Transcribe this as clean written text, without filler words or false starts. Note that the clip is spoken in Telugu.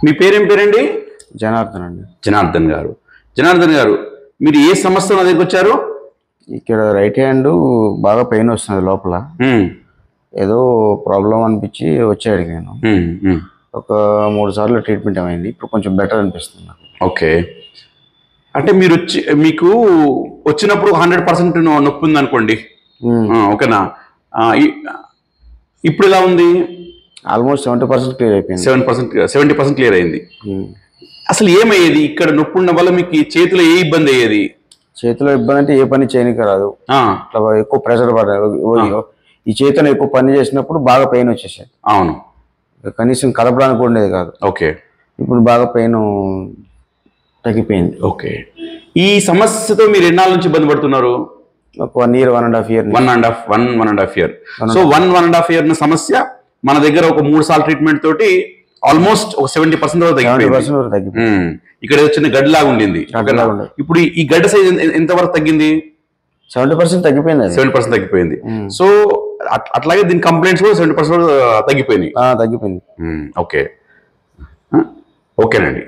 మీ పేరేం పేరండి? జనార్దన్ అండి. జనార్దన్ గారు. జనార్దన్ గారు, మీరు ఏ సమస్య నా దగ్గరికి వచ్చారు? ఇక్కడ రైట్ హ్యాండ్ బాగా పెయిన్ వస్తుంది లోపల. ఏదో ప్రాబ్లం అనిపించి వచ్చాడు నేను. ఒక 3 సార్లు ట్రీట్మెంట్ అయింది. ఇప్పుడు కొంచెం బెటర్ అనిపిస్తుంది నాకు. ఓకే, అంటే మీరు మీకు వచ్చినప్పుడు 100% నొప్పి ఉంది అనుకోండి, ఓకేనా? ఇప్పుడు ఎలా ఉంది? ఆల్మోస్ట్ 70% క్లియర్ అయిపోయింది. 70% క్లియర్ అయింది. అసలు ఏమయ్యేది ఇక్కడ నొప్పి ఉన్న వల్ల? మీకు చేతిలో ఏ ఇబ్బంది అయ్యేది? చేతిలో ఇబ్బంది అంటే ఏ పని చేయనికి రాదు. అట్లా ఎక్కువ ప్రెషర్ పడదు. ఈ చేతిలో ఎక్కువ పని చేసినప్పుడు బాగా పెయిన్ వచ్చేసాయి. అవును, కనీసం కదపడానికి ఉండేది కాదు. ఓకే, ఇప్పుడు బాగా పెయిన్ తగ్గిపోయింది. ఓకే, ఈ సమస్యతో మీరు ఎన్నాళ్ళ నుంచి ఇబ్బంది పడుతున్నారు? ఒక 1 year, 1.5 years. 1.5 year. So 1.5 year సమస్య మన దగ్గర ఒక 3 సార్లు ట్రీట్మెంట్ తోటి ఆల్మోస్ట్ ఒక 70% వరకు తగ్గిపోయింది. ఇక్కడ చిన్న గడ్డ లాగా ఉండింది. ఇప్పుడు ఈ గడ్డ సైజ్ ఎంత వరకు తగ్గింది? 70% తగ్గిపోయింది. 70% తగ్గిపోయింది. సో అట్లాగే దీని కంప్లైంట్స్ కూడా 70% తగ్గిపోయింది. తగ్గిపోయింది. ఓకే, ఓకేనండి.